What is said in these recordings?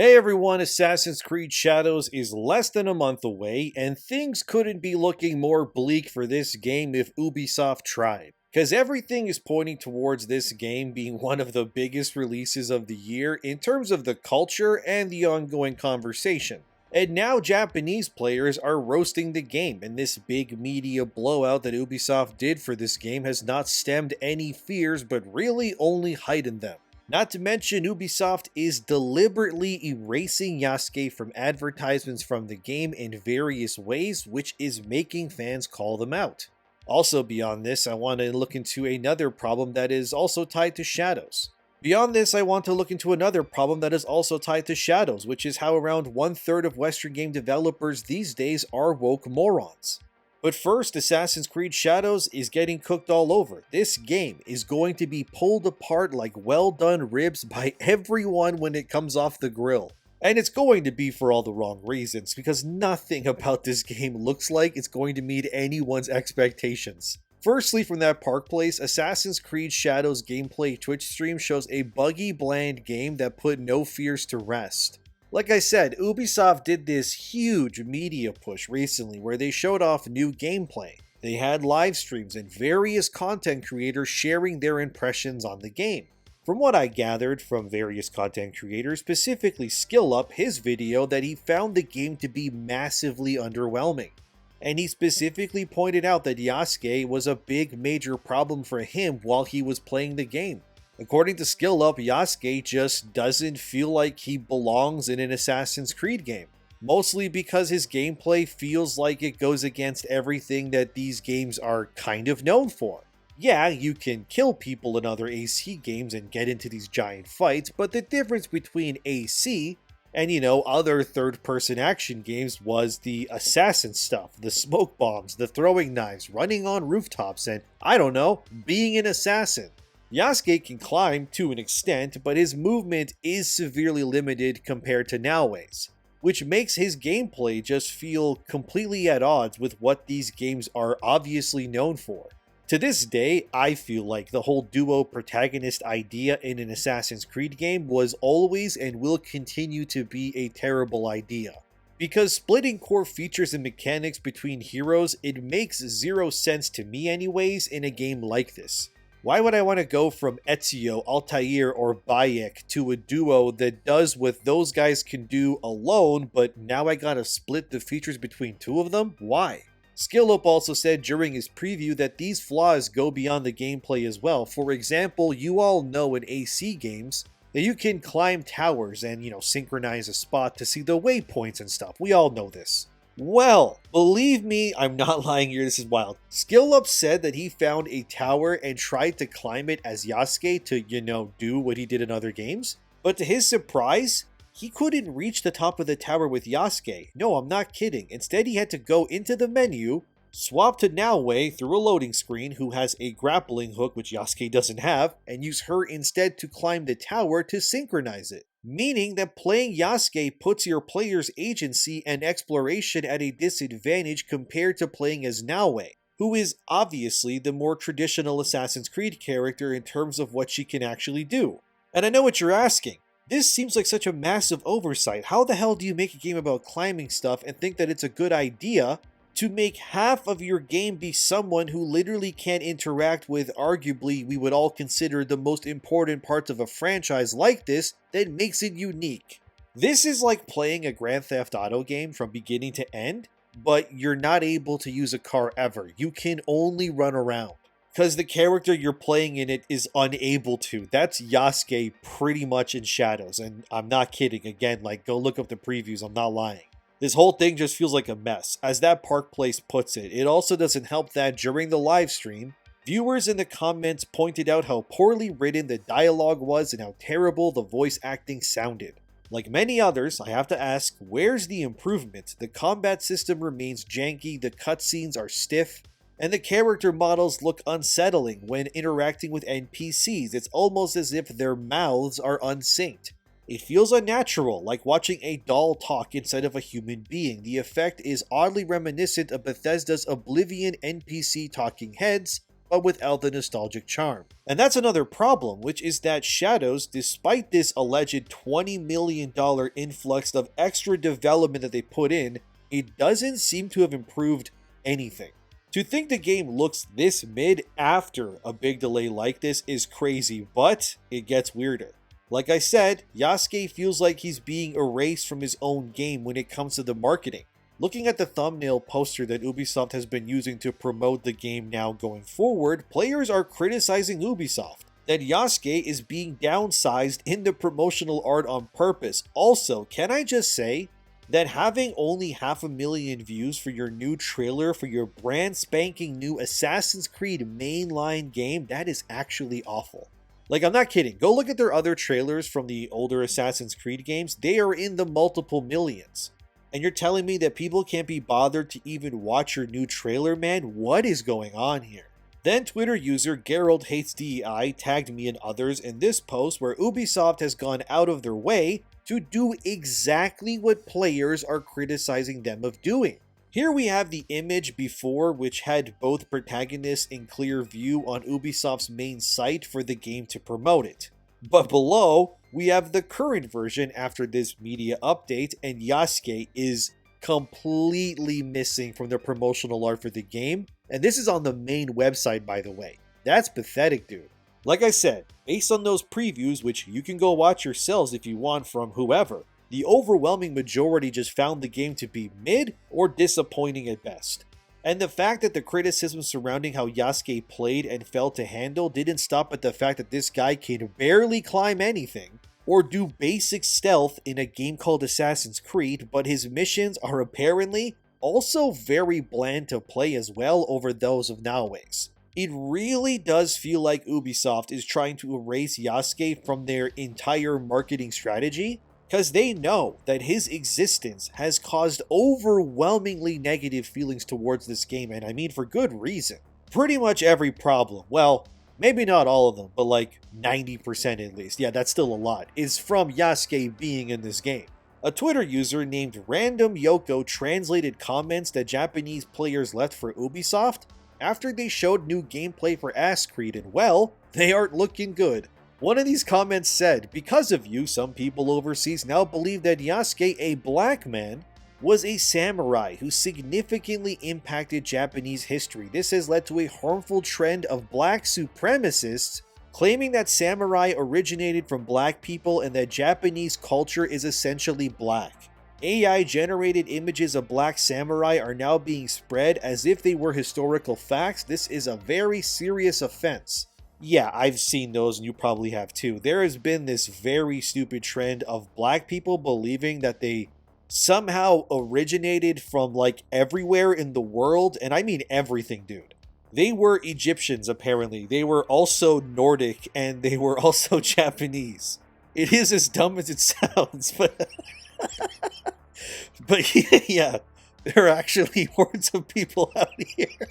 Hey everyone, Assassin's Creed Shadows is less than a month away, and things couldn't be looking more bleak for this game if Ubisoft tried. Cause everything is pointing towards this game being one of the biggest releases of the year in terms of the culture and the ongoing conversation. And now Japanese players are roasting the game, and this big media blowout that Ubisoft did for this game has not stemmed any fears but really only heightened them. Not to mention, Ubisoft is deliberately erasing Yasuke from advertisements from the game in various ways, which is making fans call them out. Also beyond this, I want to look into another problem that is also tied to Shadows. Beyond this, I want to look into another problem that is also tied to Shadows, which is how around 1/3 of Western game developers these days are woke morons. But first, Assassin's Creed Shadows is getting cooked all over. This game is going to be pulled apart like well done ribs by everyone when it comes off the grill. And it's going to be for all the wrong reasons, because nothing about this game looks like it's going to meet anyone's expectations. Firstly, from that Park Place, Assassin's Creed Shadows gameplay Twitch stream shows a buggy, bland game that put no fears to rest. Like I said, Ubisoft did this huge media push recently where they showed off new gameplay. They had live streams and various content creators sharing their impressions on the game. From what I gathered from various content creators, specifically SkillUp, his video that he found the game to be massively underwhelming. And he specifically pointed out that Yasuke was a big major problem for him while he was playing the game. According to SkillUp, Yasuke just doesn't feel like he belongs in an Assassin's Creed game. Mostly because his gameplay feels like it goes against everything that these games are kind of known for. Yeah, you can kill people in other AC games and get into these giant fights, but the difference between AC and, other third-person action games was the assassin stuff, the smoke bombs, the throwing knives, running on rooftops, and, being an assassin. Yasuke can climb to an extent, but his movement is severely limited compared to Naoe's, which makes his gameplay just feel completely at odds with what these games are obviously known for. To this day, I feel like the whole duo protagonist idea in an Assassin's Creed game was always and will continue to be a terrible idea. Because splitting core features and mechanics between heroes, it makes zero sense to me anyways in a game like this. Why would I want to go from Ezio, Altair, or Bayek to a duo that does what those guys can do alone, but now I gotta split the features between two of them? Why? SkillUp also said during his preview that these flaws go beyond the gameplay as well. For example, you all know in AC games that you can climb towers and, synchronize a spot to see the waypoints and stuff. We all know this. Well, believe me, I'm not lying here, this is wild. SkillUp said that he found a tower and tried to climb it as Yasuke to, do what he did in other games. But to his surprise, he couldn't reach the top of the tower with Yasuke. No, I'm not kidding. Instead, he had to go into the menu, swap to Naoe through a loading screen, who has a grappling hook which Yasuke doesn't have, and use her instead to climb the tower to synchronize it. Meaning that playing Yasuke puts your player's agency and exploration at a disadvantage compared to playing as Naoe, who is obviously the more traditional Assassin's Creed character in terms of what she can actually do. And I know what you're asking. This seems like such a massive oversight. How the hell do you make a game about climbing stuff and think that it's a good idea to make half of your game be someone who literally can't interact with arguably we would all consider the most important parts of a franchise like this that makes it unique? This is like playing a Grand Theft Auto game from beginning to end, but you're not able to use a car ever. You can only run around, because the character you're playing in it is unable to. That's Yasuke pretty much in Shadows, and I'm not kidding. Again, go look up the previews, I'm not lying. This whole thing just feels like a mess. As that Park Place puts it, it also doesn't help that during the live stream, viewers in the comments pointed out how poorly written the dialogue was and how terrible the voice acting sounded. Like many others, I have to ask, where's the improvement? The combat system remains janky, the cutscenes are stiff, and the character models look unsettling when interacting with NPCs. It's almost as if their mouths are unsynced. It feels unnatural, like watching a doll talk instead of a human being. The effect is oddly reminiscent of Bethesda's Oblivion NPC talking heads, but without the nostalgic charm. And that's another problem, which is that Shadows, despite this alleged $20 million influx of extra development that they put in, it doesn't seem to have improved anything. To think the game looks this mid after a big delay like this is crazy, but it gets weirder. Like I said, Yasuke feels like he's being erased from his own game when it comes to the marketing. Looking at the thumbnail poster that Ubisoft has been using to promote the game now going forward, players are criticizing Ubisoft that Yasuke is being downsized in the promotional art on purpose. Also, can I just say that having only 500,000 views for your new trailer for your brand spanking new Assassin's Creed mainline game, that is actually awful. Like, I'm not kidding. Go look at their other trailers from the older Assassin's Creed games. They are in the multiple millions. And you're telling me that people can't be bothered to even watch your new trailer, man? What is going on here? Then Twitter user Gerald Hates DEI tagged me and others in this post where Ubisoft has gone out of their way to do exactly what players are criticizing them of doing. Here we have the image before, which had both protagonists in clear view on Ubisoft's main site for the game to promote it. But below, we have the current version after this media update, and Yasuke is completely missing from the promotional art for the game. And this is on the main website, by the way. That's pathetic, dude. Like I said, based on those previews, which you can go watch yourselves if you want from whoever, the overwhelming majority just found the game to be mid or disappointing at best. And the fact that the criticism surrounding how Yasuke played and failed to handle didn't stop at the fact that this guy can barely climb anything or do basic stealth in a game called Assassin's Creed, but his missions are apparently also very bland to play as well over those of nowadays. It really does feel like Ubisoft is trying to erase Yasuke from their entire marketing strategy, because they know that his existence has caused overwhelmingly negative feelings towards this game, and I mean for good reason. Pretty much every problem, well, maybe not all of them, but like 90% at least, yeah, that's still a lot, is from Yasuke being in this game. A Twitter user named Random Yoko translated comments that Japanese players left for Ubisoft after they showed new gameplay for Assassin's Creed, and well, they aren't looking good. One of these comments said, "Because of you, some people overseas now believe that Yasuke, a black man, was a samurai who significantly impacted Japanese history. This has led to a harmful trend of black supremacists claiming that samurai originated from black people and that Japanese culture is essentially black. AI-generated images of black samurai are now being spread as if they were historical facts. This is a very serious offense." Yeah, I've seen those and you probably have too. There has been this very stupid trend of black people believing that they somehow originated from like everywhere in the world, and I mean everything, dude. They were Egyptians apparently, they were also Nordic, and they were also Japanese. It is as dumb as it sounds, but yeah, there are actually hordes of people out here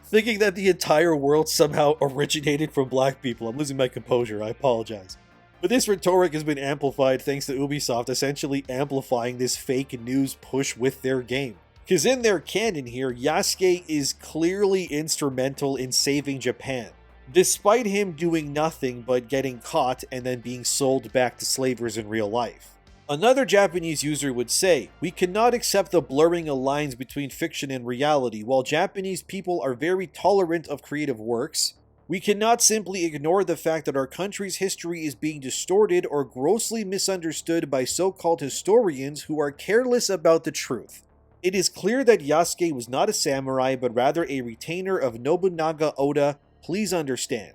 thinking that the entire world somehow originated from black people. I'm losing my composure, I apologize. But this rhetoric has been amplified thanks to Ubisoft essentially amplifying this fake news push with their game. Because in their canon here, Yasuke is clearly instrumental in saving Japan, despite him doing nothing but getting caught and then being sold back to slavers in real life. Another Japanese user would say, "We cannot accept the blurring of lines between fiction and reality. While Japanese people are very tolerant of creative works, we cannot simply ignore the fact that our country's history is being distorted or grossly misunderstood by so-called historians who are careless about the truth. It is clear that Yasuke was not a samurai, but rather a retainer of Nobunaga Oda. Please understand."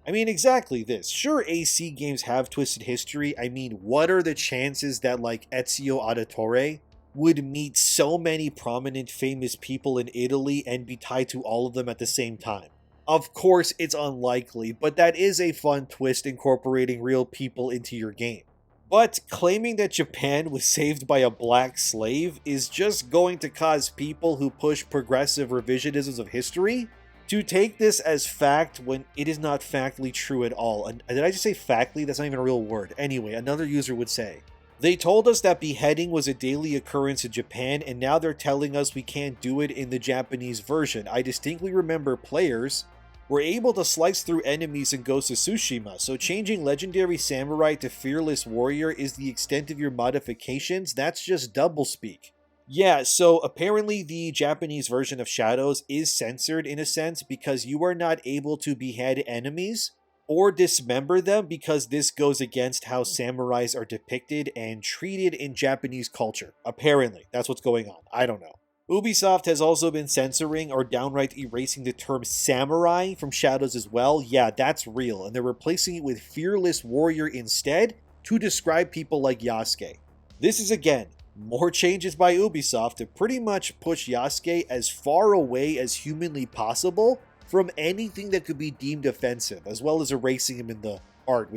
I mean, exactly this. Sure, AC games have twisted history. I mean, what are the chances that, like, Ezio Auditore would meet so many prominent, famous people in Italy and be tied to all of them at the same time? Of course, it's unlikely, but that is a fun twist incorporating real people into your game. But claiming that Japan was saved by a black slave is just going to cause people who push progressive revisionisms of history to take this as fact when it is not factually true at all. And did I just say factly? That's not even a real word. Anyway, another user would say, They told us that beheading was a daily occurrence in Japan, and now they're telling us we can't do it in the Japanese version. I distinctly remember players were able to slice through enemies in Ghost of Tsushima, so changing Legendary Samurai to Fearless Warrior is the extent of your modifications? That's just doublespeak. Yeah, so apparently the Japanese version of Shadows is censored in a sense because you are not able to behead enemies or dismember them because this goes against how samurais are depicted and treated in Japanese culture. Apparently, that's what's going on. I don't know. Ubisoft has also been censoring or downright erasing the term samurai from Shadows as well. Yeah, that's real, and they're replacing it with Fearless Warrior instead to describe people like Yasuke. This is, again, more changes by Ubisoft to pretty much push Yasuke as far away as humanly possible from anything that could be deemed offensive, as well as erasing him in the art,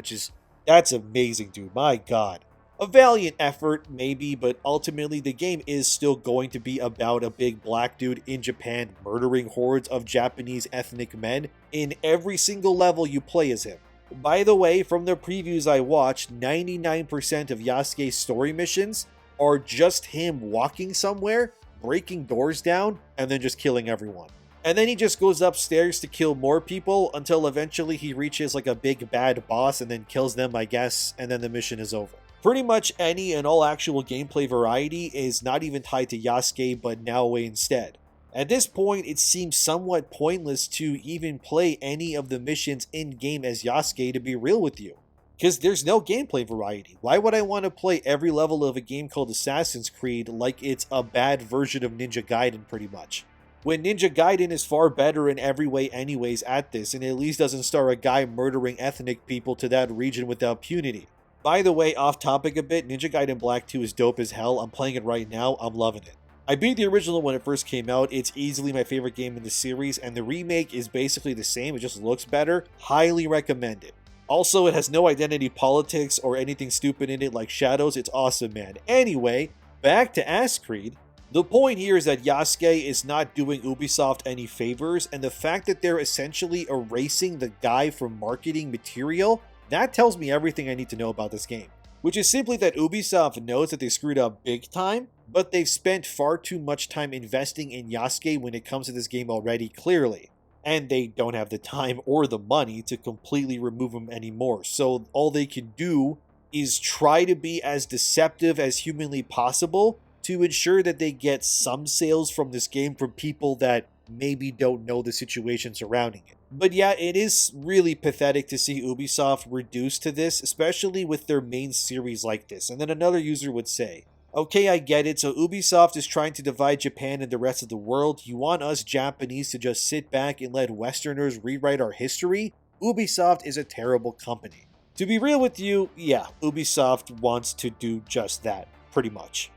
that's amazing, dude. My god. A valiant effort, maybe, but ultimately the game is still going to be about a big black dude in Japan murdering hordes of Japanese ethnic men in every single level you play as him. By the way, from the previews I watched, 99% of Yasuke's story missions are just him walking somewhere, breaking doors down, and then just killing everyone. And then he just goes upstairs to kill more people until eventually he reaches like a big bad boss and then kills them, I guess, and then the mission is over. Pretty much any and all actual gameplay variety is not even tied to Yasuke but Naoe instead. At this point, it seems somewhat pointless to even play any of the missions in-game as Yasuke, to be real with you. Because there's no gameplay variety. Why would I want to play every level of a game called Assassin's Creed like it's a bad version of Ninja Gaiden pretty much? When Ninja Gaiden is far better in every way anyways at this, and at least doesn't star a guy murdering ethnic people to that region without punity. By the way, off topic a bit, Ninja Gaiden Black 2 is dope as hell. I'm playing it right now, I'm loving it. I beat the original when it first came out, it's easily my favorite game in the series, and the remake is basically the same, it just looks better. Highly recommend it. Also, it has no identity politics or anything stupid in it like Shadows, it's awesome, man. Anyway, back to Assassin's Creed. The point here is that Yasuke is not doing Ubisoft any favors, and the fact that they're essentially erasing the guy from marketing material, that tells me everything I need to know about this game. Which is simply that Ubisoft knows that they screwed up big time, but they've spent far too much time investing in Yasuke when it comes to this game already, clearly. And they don't have the time or the money to completely remove him anymore, so all they can do is try to be as deceptive as humanly possible to ensure that they get some sales from this game from people that maybe don't know the situation surrounding it. But yeah, it is really pathetic to see Ubisoft reduced to this, especially with their main series like this. And then another user would say, okay, I get it, so Ubisoft is trying to divide Japan and the rest of the world. You want us Japanese to just sit back and let Westerners rewrite our history? Ubisoft is a terrible company. To be real with you, yeah, Ubisoft wants to do just that, pretty much.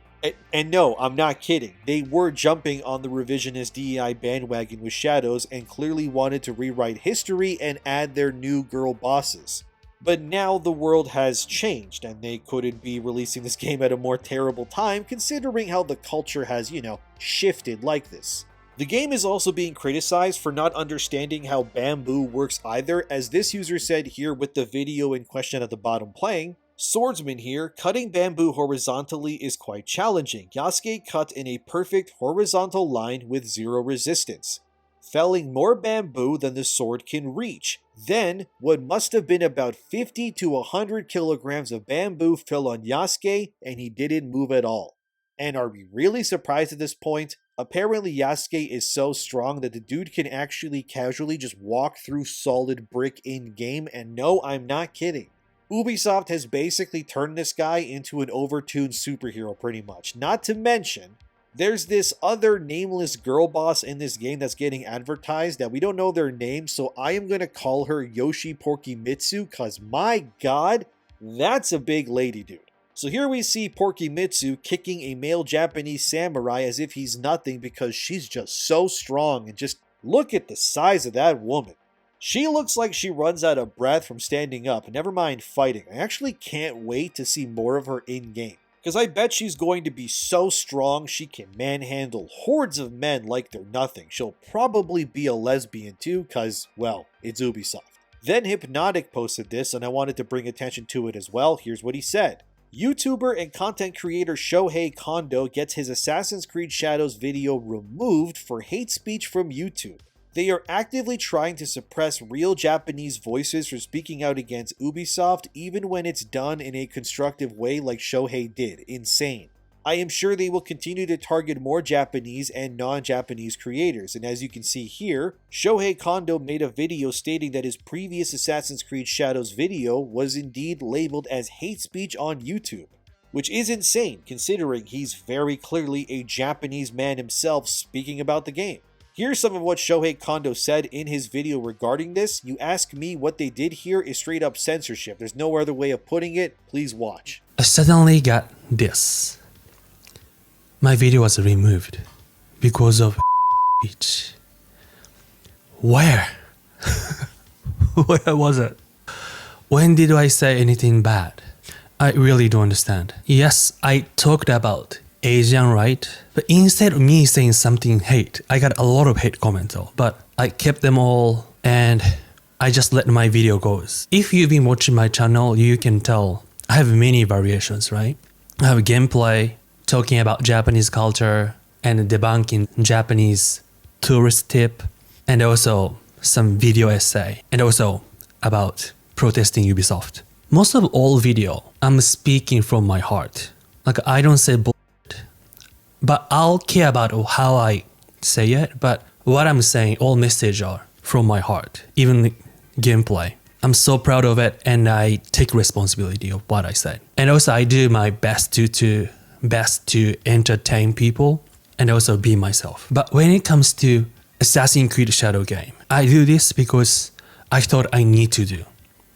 And no, I'm not kidding. They were jumping on the revisionist DEI bandwagon with Shadows and clearly wanted to rewrite history and add their new girl bosses. But now the world has changed and they couldn't be releasing this game at a more terrible time considering how the culture has, shifted like this. The game is also being criticized for not understanding how bamboo works either, as this user said here with the video in question at the bottom playing. Swordsman here, cutting bamboo horizontally is quite challenging. Yasuke cut in a perfect horizontal line with zero resistance, felling more bamboo than the sword can reach. Then, what must have been about 50 to 100 kilograms of bamboo fell on Yasuke and he didn't move at all. And are we really surprised at this point? Apparently Yasuke is so strong that the dude can actually casually just walk through solid brick in-game, and no, I'm not kidding. Ubisoft has basically turned this guy into an overtuned superhero pretty much. Not to mention, there's this other nameless girl boss in this game that's getting advertised that we don't know their name, so I am going to call her Yoshi Porkimitsu, cause my god, that's a big lady dude. So here we see Porkimitsu kicking a male Japanese samurai as if he's nothing because she's just so strong, and just look at the size of that woman. She looks like she runs out of breath from standing up, never mind fighting. I actually can't wait to see more of her in-game, because I bet she's going to be so strong she can manhandle hordes of men like they're nothing. She'll probably be a lesbian too, because, well, it's Ubisoft. Then Hypnotic posted this, and I wanted to bring attention to it as well. Here's what he said. YouTuber and content creator Shohei Kondo gets his Assassin's Creed Shadows video removed for hate speech from YouTube. They are actively trying to suppress real Japanese voices for speaking out against Ubisoft even when it's done in a constructive way like Shohei did. Insane. I am sure they will continue to target more Japanese and non-Japanese creators, and as you can see here, Shohei Kondo made a video stating that his previous Assassin's Creed Shadows video was indeed labeled as hate speech on YouTube, which is insane considering he's very clearly a Japanese man himself speaking about the game. Here's some of what Shohei Kondo said in his video regarding this. You ask me, what they did here is straight up censorship. There's no other way of putting it. Please watch. I suddenly got this. My video was removed because of speech. Where? Where was it? When did I say anything bad? I really don't understand. Yes, I talked about Asian right, but instead of me saying something hate, I got a lot of hate comments though, but I kept them all and I just let my video go. If you've been watching my channel, you can tell I have many variations, right? I have gameplay, talking about Japanese culture and debunking Japanese tourist tip, and also some video essay, and also about protesting Ubisoft. Most of all video, I'm speaking from my heart. Like I don't say bullshit, but I'll care about how I say it, but what I'm saying, all message are from my heart, even the gameplay. I'm so proud of it and I take responsibility of what I said. And also I do my best to entertain people and also be myself. But when it comes to Assassin's Creed Shadow game, I do this because I thought I need to do.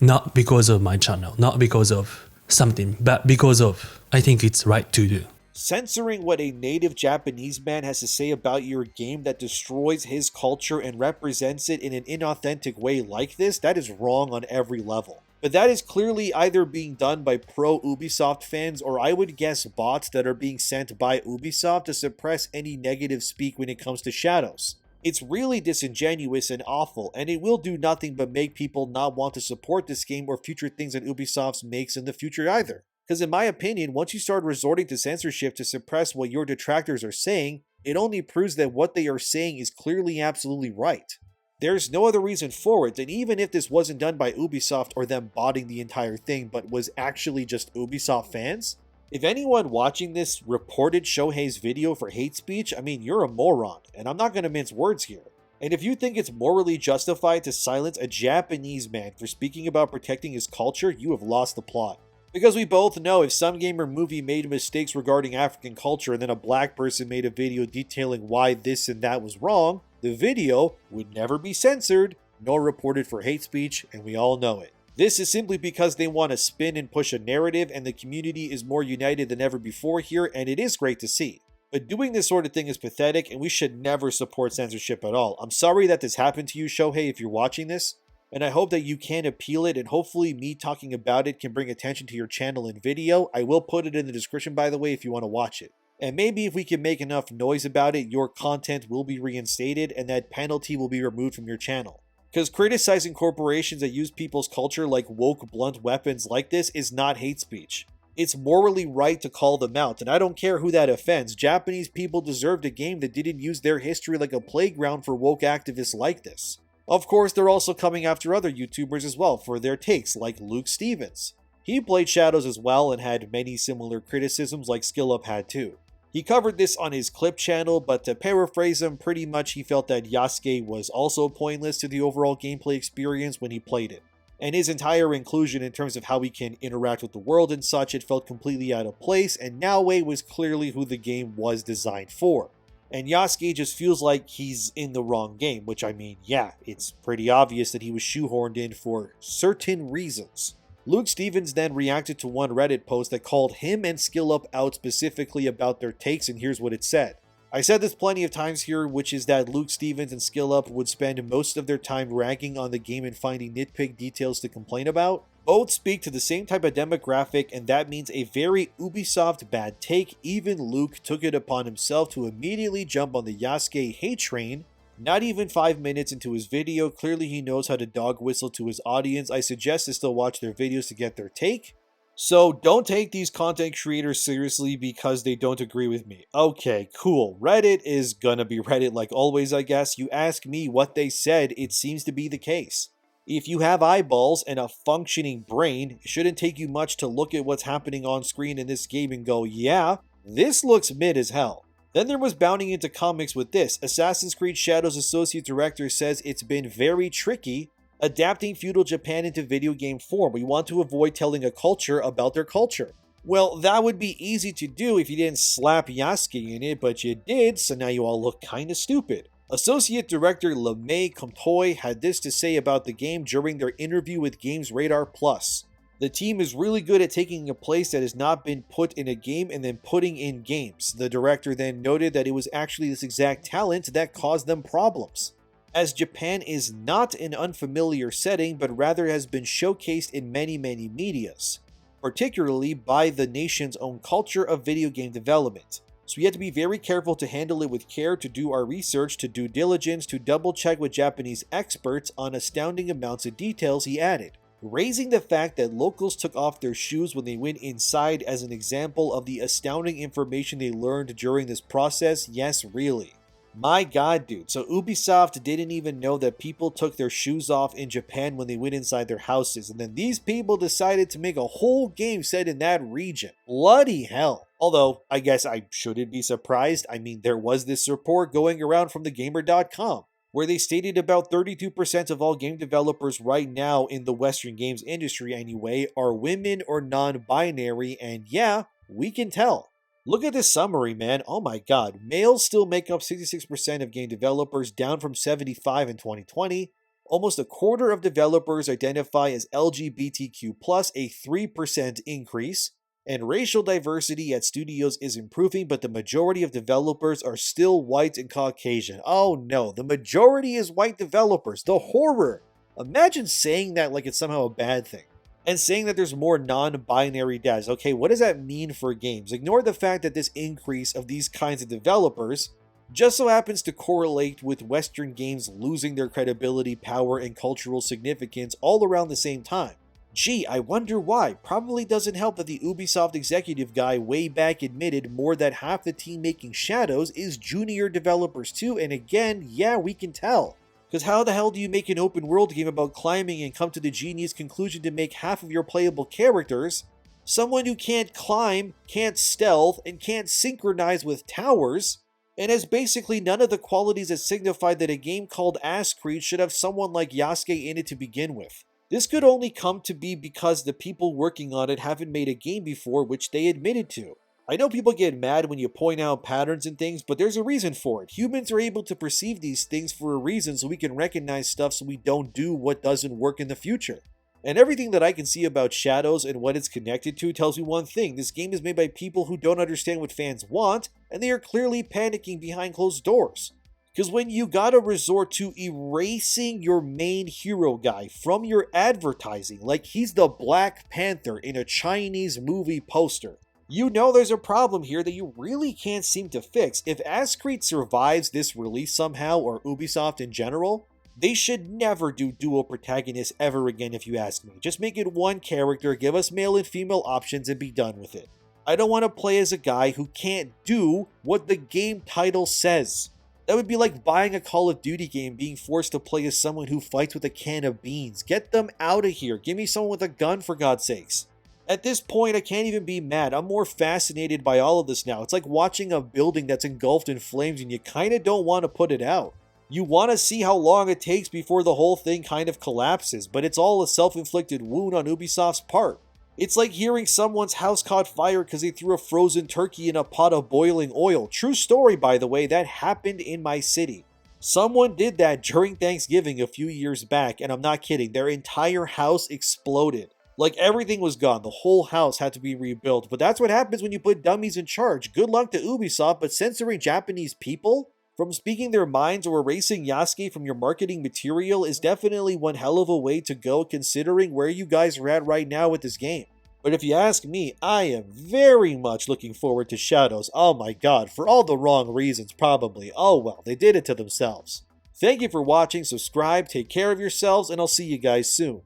Not because of my channel, not because of something, but because of I think it's right to do. Censoring what a native Japanese man has to say about your game that destroys his culture and represents it in an inauthentic way like this, that is wrong on every level. But that is clearly either being done by pro-Ubisoft fans or I would guess bots that are being sent by Ubisoft to suppress any negative speak when it comes to Shadows. It's really disingenuous and awful, and it will do nothing but make people not want to support this game or future things that Ubisoft makes in the future either. Because in my opinion, once you start resorting to censorship to suppress what your detractors are saying, it only proves that what they are saying is clearly absolutely right. There's no other reason for it, and even if this wasn't done by Ubisoft or them botting the entire thing, but was actually just Ubisoft fans, if anyone watching this reported Shohei's video for hate speech, I mean, you're a moron, and I'm not going to mince words here. And if you think it's morally justified to silence a Japanese man for speaking about protecting his culture, you have lost the plot. Because we both know if some game or movie made mistakes regarding African culture and then a black person made a video detailing why this and that was wrong, the video would never be censored nor reported for hate speech, and we all know it. This is simply because they want to spin and push a narrative, and the community is more united than ever before here, and it is great to see. But doing this sort of thing is pathetic, and we should never support censorship at all. I'm sorry that this happened to you, Shohei, if you're watching this, and I hope that you can appeal it, and hopefully me talking about it can bring attention to your channel and video. I will put it in the description, by the way, if you want to watch it. And maybe if we can make enough noise about it, your content will be reinstated, and that penalty will be removed from your channel. Because criticizing corporations that use people's culture like woke blunt weapons like this is not hate speech. It's morally right to call them out, and I don't care who that offends. Japanese people deserved a game that didn't use their history like a playground for woke activists like this. Of course, they're also coming after other YouTubers as well for their takes, like Luke Stevens. He played Shadows as well and had many similar criticisms like SkillUp had too. He covered this on his clip channel, but to paraphrase him, pretty much he felt that Yasuke was also pointless to the overall gameplay experience when he played it. And his entire inclusion in terms of how he can interact with the world and such, it felt completely out of place, and Naoe was clearly who the game was designed for. And Yasuke just feels like he's in the wrong game, which I mean, yeah, it's pretty obvious that he was shoehorned in for certain reasons. Luke Stevens then reacted to one Reddit post that called him and SkillUp out specifically about their takes, and here's what it said. I said this plenty of times here, which is that Luke Stevens and SkillUp would spend most of their time ragging on the game and finding nitpick details to complain about. Both speak to the same type of demographic, and that means a very Ubisoft bad take. Even Luke took it upon himself to immediately jump on the Yasuke hate train. Not even 5 minutes into his video, clearly he knows how to dog whistle to his audience. I suggest to still watch their videos to get their take. So don't take these content creators seriously because they don't agree with me. Okay, cool. Reddit is gonna be Reddit like always, I guess. You ask me what they said, it seems to be the case. If you have eyeballs and a functioning brain, it shouldn't take you much to look at what's happening on screen in this game and go, yeah, this looks mid as hell. Then there was bounding into comics with this. Assassin's Creed Shadows Associate Director says it's been very tricky adapting feudal Japan into video game form. We want to avoid telling a culture about their culture. Well, that would be easy to do if you didn't slap Yasuke in it, but you did, so now you all look kinda stupid. Associate Director LeMay Comtoy had this to say about the game during their interview with Games Radar Plus. The team is really good at taking a place that has not been put in a game and then putting in games. The director then noted that it was actually this exact talent that caused them problems, as Japan is not an unfamiliar setting, but rather has been showcased in many medias, particularly by the nation's own culture of video game development. So we have to be very careful to handle it with care, to do our research, to due diligence, to double check with Japanese experts on astounding amounts of details, he added, raising the fact that locals took off their shoes when they went inside as an example of the astounding information they learned during this process. Yes, really. My god, dude. So Ubisoft didn't even know that people took their shoes off in Japan when they went inside their houses, and then these people decided to make a whole game set in that region. Bloody hell. Although, I guess I shouldn't be surprised. I mean, there was this report going around from thegamer.com, where they stated about 32% of all game developers right now in the Western games industry anyway are women or non-binary, and yeah, we can tell. Look at this summary, man. Oh my god. Males still make up 66% of game developers, down from 75% in 2020. Almost a quarter of developers identify as LGBTQ+, a 3% increase. And racial diversity at studios is improving, but the majority of developers are still white and Caucasian. Oh no, the majority is white developers. The horror! Imagine saying that like it's somehow a bad thing. And saying that there's more non-binary devs. Okay, what does that mean for games? Ignore the fact that this increase of these kinds of developers just so happens to correlate with Western games losing their credibility, power, and cultural significance all around the same time. Gee, I wonder why. Probably doesn't help that the Ubisoft executive guy way back admitted more that half the team making Shadows is junior developers too, and again, yeah, we can tell. Because how the hell do you make an open world game about climbing and come to the genius conclusion to make half of your playable characters someone who can't climb, can't stealth, and can't synchronize with towers, and has basically none of the qualities that signify that a game called Ass Creed should have someone like Yasuke in it to begin with? This could only come to be because the people working on it haven't made a game before, which they admitted to. I know people get mad when you point out patterns and things, but there's a reason for it. Humans are able to perceive these things for a reason, so we can recognize stuff so we don't do what doesn't work in the future. And everything that I can see about Shadows and what it's connected to tells me one thing: this game is made by people who don't understand what fans want, and they are clearly panicking behind closed doors. Because when you gotta resort to erasing your main hero guy from your advertising like he's the Black Panther in a Chinese movie poster, you know there's a problem here that you really can't seem to fix. If Ass Creed survives this release somehow, or Ubisoft in general, they should never do dual protagonists ever again if you ask me. Just make it one character, give us male and female options, and be done with it. I don't want to play as a guy who can't do what the game title says. That would be like buying a Call of Duty game being forced to play as someone who fights with a can of beans. Get them out of here. Give me someone with a gun, for God's sakes. At this point, I can't even be mad. I'm more fascinated by all of this now. It's like watching a building that's engulfed in flames and you kind of don't want to put it out. You want to see how long it takes before the whole thing kind of collapses, but it's all a self-inflicted wound on Ubisoft's part. It's like hearing someone's house caught fire because they threw a frozen turkey in a pot of boiling oil. True story, by the way, that happened in my city. Someone did that during Thanksgiving a few years back, and I'm not kidding. Their entire house exploded. Like, everything was gone. The whole house had to be rebuilt. But that's what happens when you put dummies in charge. Good luck to Ubisoft, but censoring Japanese people from speaking their minds or erasing Yasuke from your marketing material is definitely one hell of a way to go, considering where you guys are at right now with this game. But if you ask me, I am very much looking forward to Shadows. Oh my god, for all the wrong reasons probably. Oh well, they did it to themselves. Thank you for watching, subscribe, take care of yourselves, and I'll see you guys soon.